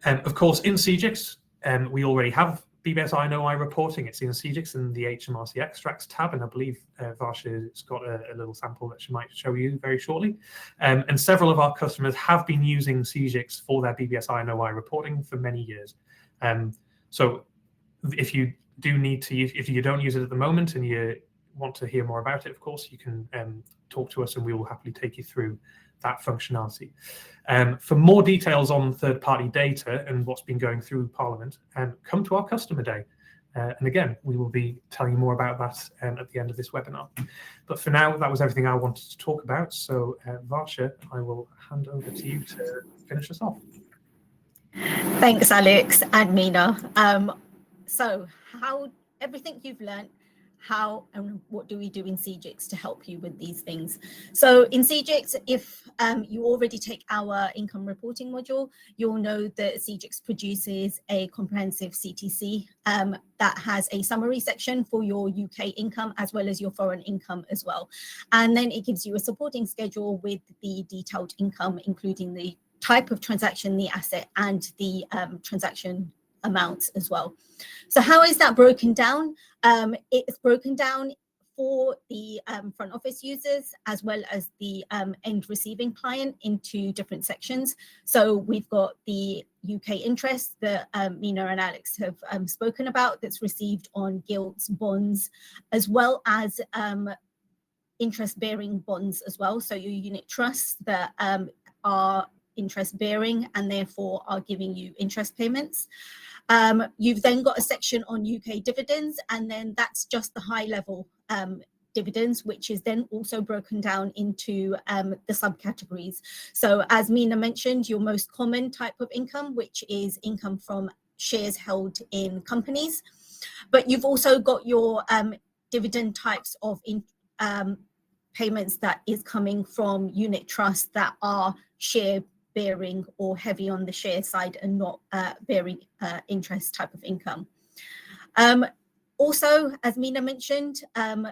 Of course, in CGIX, we already have BBSI and OI reporting. It's in CGIX in the HMRC extracts tab, and I believe Varsha's got a little sample that she might show you very shortly. And several of our customers have been using CGIX for their BBSI and OI reporting for many years. So if you do need to use, if you don't use it at the moment and you want to hear more about it, of course, you can talk to us and we will happily take you through that functionality. For more details on third-party data and what's been going through Parliament, come to our customer day. And again, we will be telling you more about that at the end of this webinar. But for now, that was everything I wanted to talk about. So Varsha, I will hand over to you to finish us off. Thanks, Alex and Mina. So how everything you've learned, how and what do we do in CGIX to help you with these things? So in CGIX, if you already take our income reporting module, you'll know that CGIX produces a comprehensive CTC that has a summary section for your UK income as well as your foreign income as well. And then it gives you a supporting schedule with the detailed income, including the type of transaction, the asset, and the transaction amounts as well. So how is that broken down? It's broken down for the front office users as well as the end receiving client into different sections. So we've got the UK interest that Mina and Alex have spoken about that's received on gilts, bonds, as well as interest-bearing bonds as well. So your unit trusts that are interest-bearing and therefore are giving you interest payments. You've then got a section on UK dividends, and then that's just the high-level dividends, which is then also broken down into the subcategories. So as Mina mentioned, your most common type of income, which is income from shares held in companies. But you've also got your dividend types of payments that is coming from unit trusts that are share bearing or heavy on the share side and not bearing interest type of income. Also, as Mina mentioned,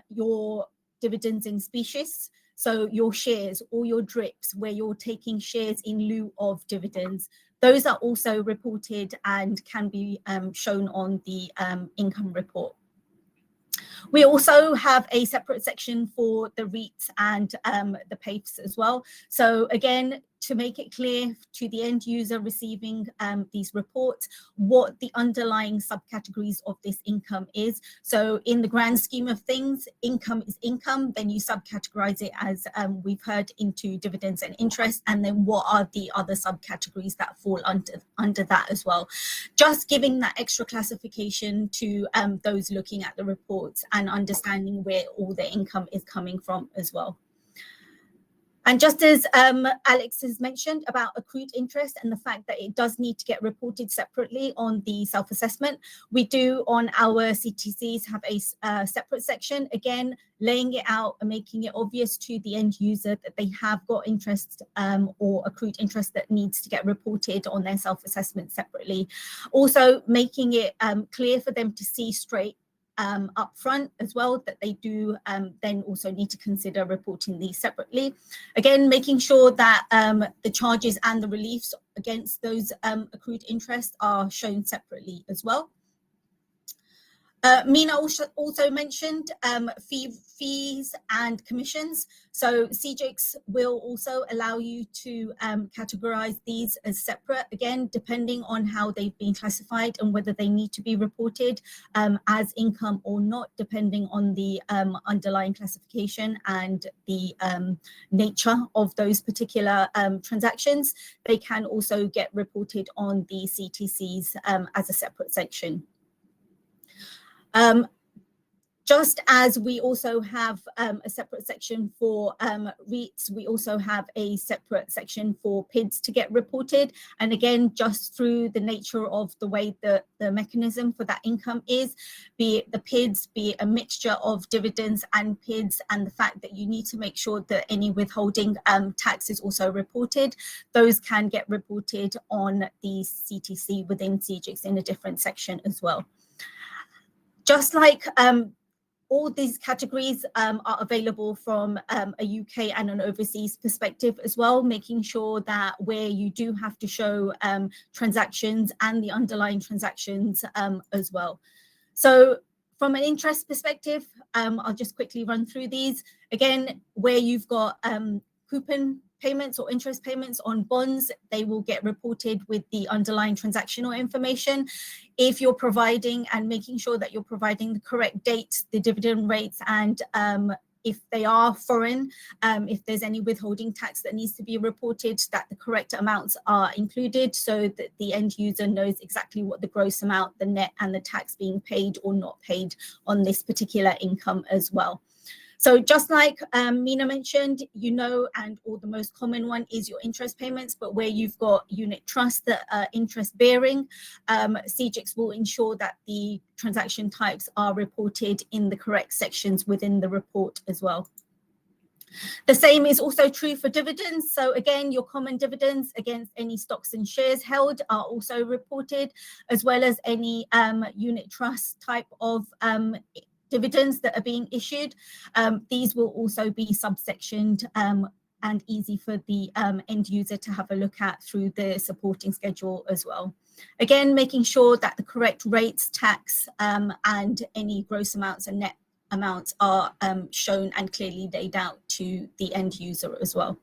your dividends in species, so your shares or your drips where you're taking shares in lieu of dividends, those are also reported and can be shown on the income report. We also have a separate section for the REITs and the PAFs as well. So again, to make it clear to the end user receiving these reports, what the underlying subcategories of this income is. So in the grand scheme of things, income is income, then you subcategorize it as we've heard into dividends and interest, and then what are the other subcategories that fall under that as well. Just giving that extra classification to those looking at the reports and understanding where all the income is coming from as well. And just as Alex has mentioned about accrued interest and the fact that it does need to get reported separately on the self-assessment, we do on our CTCs have a separate section, again, laying it out and making it obvious to the end user that they have got interest or accrued interest that needs to get reported on their self-assessment separately. Also making it clear for them to see straight up front as well, that they do then also need to consider reporting these separately. Again, making sure that the charges and the reliefs against those accrued interest are shown separately as well. Mina also mentioned fees and commissions. So CJIX will also allow you to categorize these as separate, again, depending on how they've been classified and whether they need to be reported as income or not, depending on the underlying classification and the nature of those particular transactions. They can also get reported on the CTCs as a separate section. Just as we also have a separate section for REITs, we also have a separate section for PIDs to get reported. And again, just through the nature of the way the mechanism for that income is, be it the PIDs, be it a mixture of dividends and PIDs, and the fact that you need to make sure that any withholding tax is also reported, those can get reported on the CTC within CJIX in a different section as well. Just like all these categories are available from a UK and an overseas perspective as well, making sure that where you do have to show transactions and the underlying transactions as well. So from an interest perspective, I'll just quickly run through these. Again, where you've got coupon payments or interest payments on bonds, they will get reported with the underlying transactional information. If you're providing and making sure that you're providing the correct dates, the dividend rates, and if they are foreign, if there's any withholding tax that needs to be reported, that the correct amounts are included so that the end user knows exactly what the gross amount, the net, and the tax being paid or not paid on this particular income as well. So just like Mina mentioned, and or the most common one is your interest payments, but where you've got unit trusts that are interest bearing, CJIX will ensure that the transaction types are reported in the correct sections within the report as well. The same is also true for dividends. So again, your common dividends against any stocks and shares held are also reported, as well as any unit trust type of dividends that are being issued. These will also be subsectioned and easy for the end user to have a look at through the supporting schedule as well. Again, making sure that the correct rates, tax, and any gross amounts and net amounts are shown and clearly laid out to the end user as well.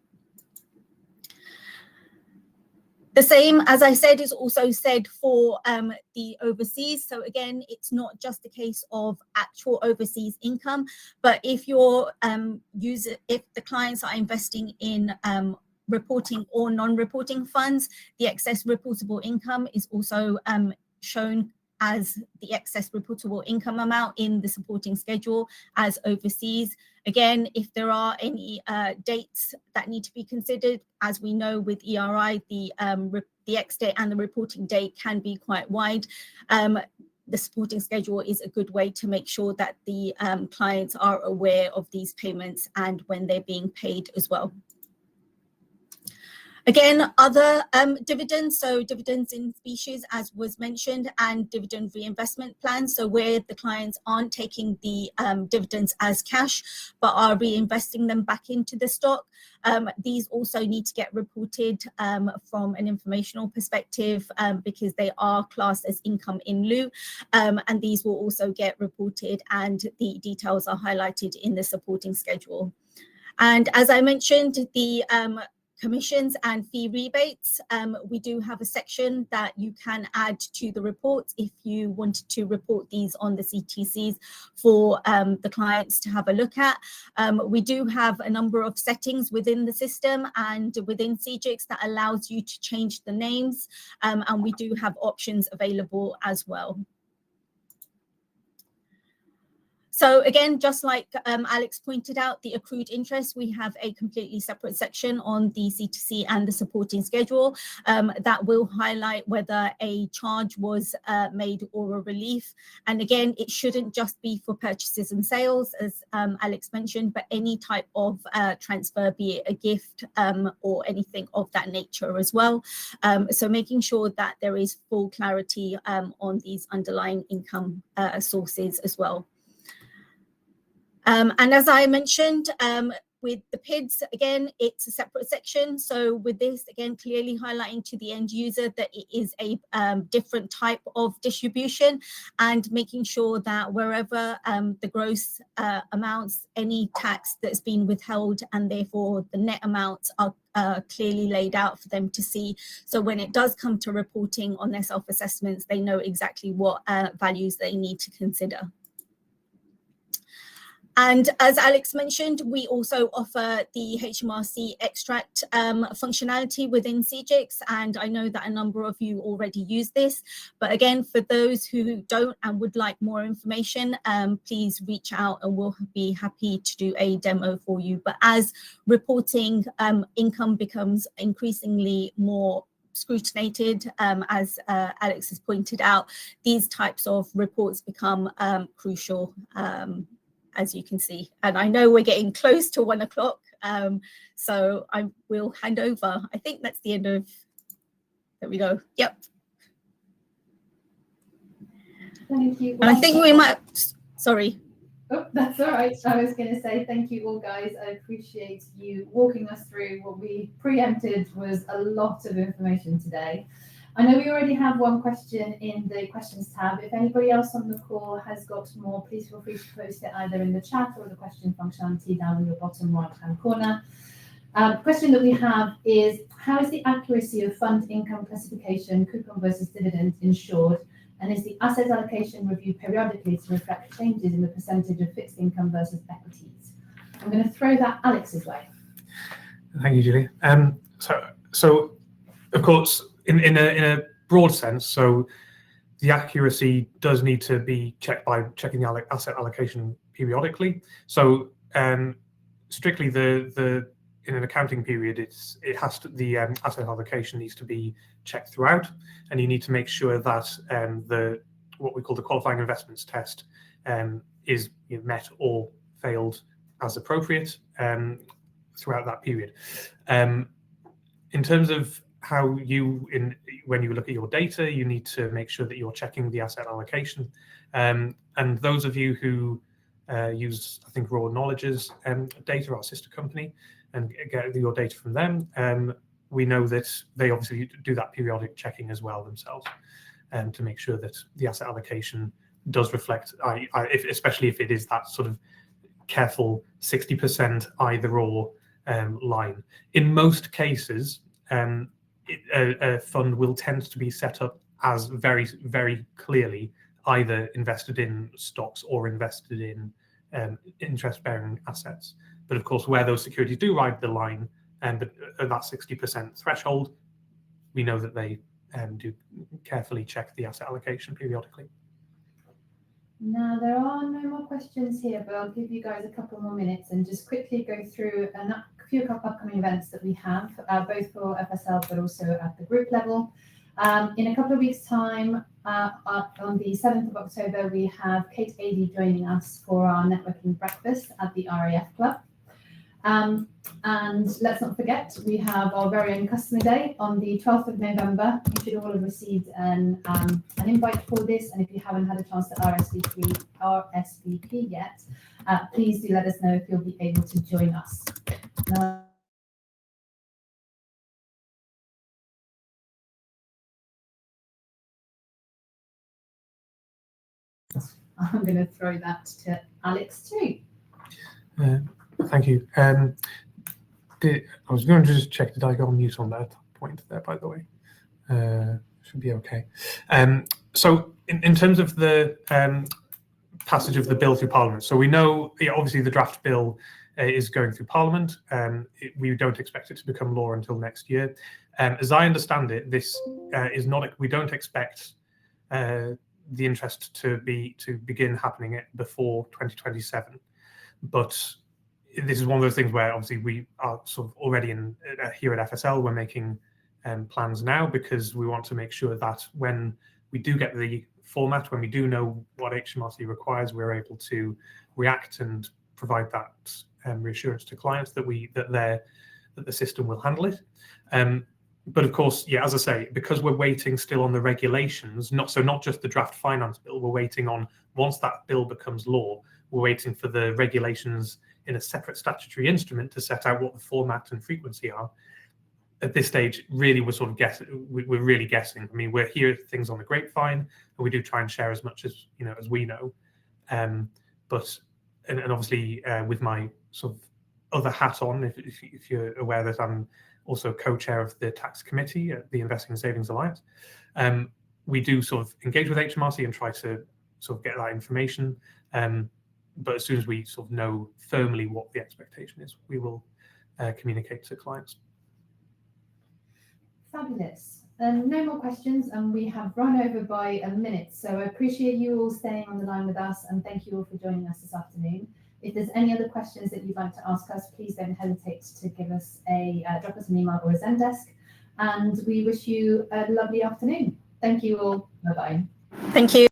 The same, as I said, is also said for the overseas. So again, it's not just a case of actual overseas income, but if your if the clients are investing in reporting or non-reporting funds, the excess reportable income is also shown as the excess reportable income amount in the supporting schedule as overseas. Again, if there are any dates that need to be considered, as we know with ERI, the ex-date and the reporting date can be quite wide. The supporting schedule is a good way to make sure that the clients are aware of these payments and when they're being paid as well. Again, other dividends, so dividends in species, as was mentioned, and dividend reinvestment plans. So where the clients aren't taking the dividends as cash, but are reinvesting them back into the stock. These also need to get reported from an informational perspective because they are classed as income in lieu. And these will also get reported, and the details are highlighted in the supporting schedule. And as I mentioned, the commissions and fee rebates, we do have a section that you can add to the report if you wanted to report these on the CTCs for the clients to have a look at. We do have a number of settings within the system and within CGIX that allows you to change the names, and we do have options available as well. So again, just like Alex pointed out, the accrued interest, we have a completely separate section on the CTC and the supporting schedule that will highlight whether a charge was made or a relief. And again, it shouldn't just be for purchases and sales, as Alex mentioned, but any type of transfer, be it a gift or anything of that nature as well. So making sure that there is full clarity on these underlying income sources as well. And as I mentioned, with the PIDs, again, it's a separate section. So with this, again, clearly highlighting to the end user that it is a different type of distribution, and making sure that wherever the gross amounts, any tax that's been withheld, and therefore the net amounts are clearly laid out for them to see. So when it does come to reporting on their self-assessments, they know exactly what values they need to consider. And as Alex mentioned, we also offer the HMRC extract functionality within CGIX, and I know that a number of you already use this. But again, for those who don't and would like more information, please reach out and we'll be happy to do a demo for you. But as reporting income becomes increasingly more scrutinated, as Alex has pointed out, these types of reports become crucial, as you can see. And I know we're getting close to 1 o'clock, so I will hand over. I think that's the end of, there we go. Yep. Thank you. And I think we might, sorry. Oh, that's all right. I was going to say thank you all, guys. I appreciate you walking us through what we preempted was a lot of information today. I know we already have one question in the questions tab. If anybody else on the call has got more, please feel free to post it either in the chat or the question functionality down in your bottom right-hand corner. The question that we have is, how is the accuracy of fund income classification, coupon versus dividend, ensured? And is the asset allocation reviewed periodically to reflect changes in the percentage of fixed income versus equities? I'm going to throw that Alex's way. Thank you, Julie. So of course, in a broad sense, so the accuracy does need to be checked by checking the asset allocation periodically. So strictly the in an accounting period, it has to, the asset allocation needs to be checked throughout, and you need to make sure that the what we call the qualifying investments test is met or failed as appropriate throughout that period. In terms of how when you look at your data, you need to make sure that you're checking the asset allocation. And those of you who use, I think, Raw Knowledge's data, our sister company, and get your data from them, we know that they obviously do that periodic checking as well themselves, to make sure that the asset allocation does reflect, especially if it is that sort of careful 60% either or line. In most cases, a fund will tend to be set up as very, very clearly either invested in stocks or invested in interest-bearing assets. But of course, where those securities do ride the line, but at that 60% threshold, we know that they do carefully check the asset allocation periodically. Now, there are no more questions here, but I'll give you guys a couple more minutes and just quickly go through a few upcoming events that we have, both for FSL, but also at the group level. In a couple of weeks' time, on the 7th of October, we have Kate Adey joining us for our networking breakfast at the RAF Club. And let's not forget, we have our very own customer day on the 12th of November. You should all have received an invite for this, and if you haven't had a chance to RSVP yet, please do let us know if you'll be able to join us. Now, I'm going to throw that to Alex too. Thank you. I was going to just check, did I go on mute on that point there, by the way? Should be okay. So in terms of the passage of the bill through Parliament, so we know, obviously the draft bill is going through Parliament. We don't expect it to become law until next year. As I understand it, this is not, we don't expect the interest to begin happening before 2027, but this is one of those things where obviously we are sort of already here at FSL, we're making plans now because we want to make sure that when we do get the format, when we do know what HMRC requires, we're able to react and provide that reassurance to clients that the system will handle it. But of course, yeah, as I say, because we're waiting still on the regulations, not just the draft finance bill, we're waiting on, once that bill becomes law, we're waiting for the regulations in a separate statutory instrument to set out what the format and frequency are. At this stage, really, we're sort of guessing. We're really guessing. I mean, we're hearing things on the grapevine, and we do try and share as much as as we know. But obviously, with my sort of other hat on, if you're aware that I'm also co-chair of the tax committee at the Investing and Savings Alliance, we do sort of engage with HMRC and try to sort of get that information. But as soon as we sort of know firmly what the expectation is, we will communicate to clients. Fabulous. No more questions, and we have run over by a minute. So I appreciate you all staying on the line with us, and thank you all for joining us this afternoon. If there's any other questions that you'd like to ask us, please don't hesitate to give us drop us an email or a Zendesk. And we wish you a lovely afternoon. Thank you all. Bye-bye. Thank you.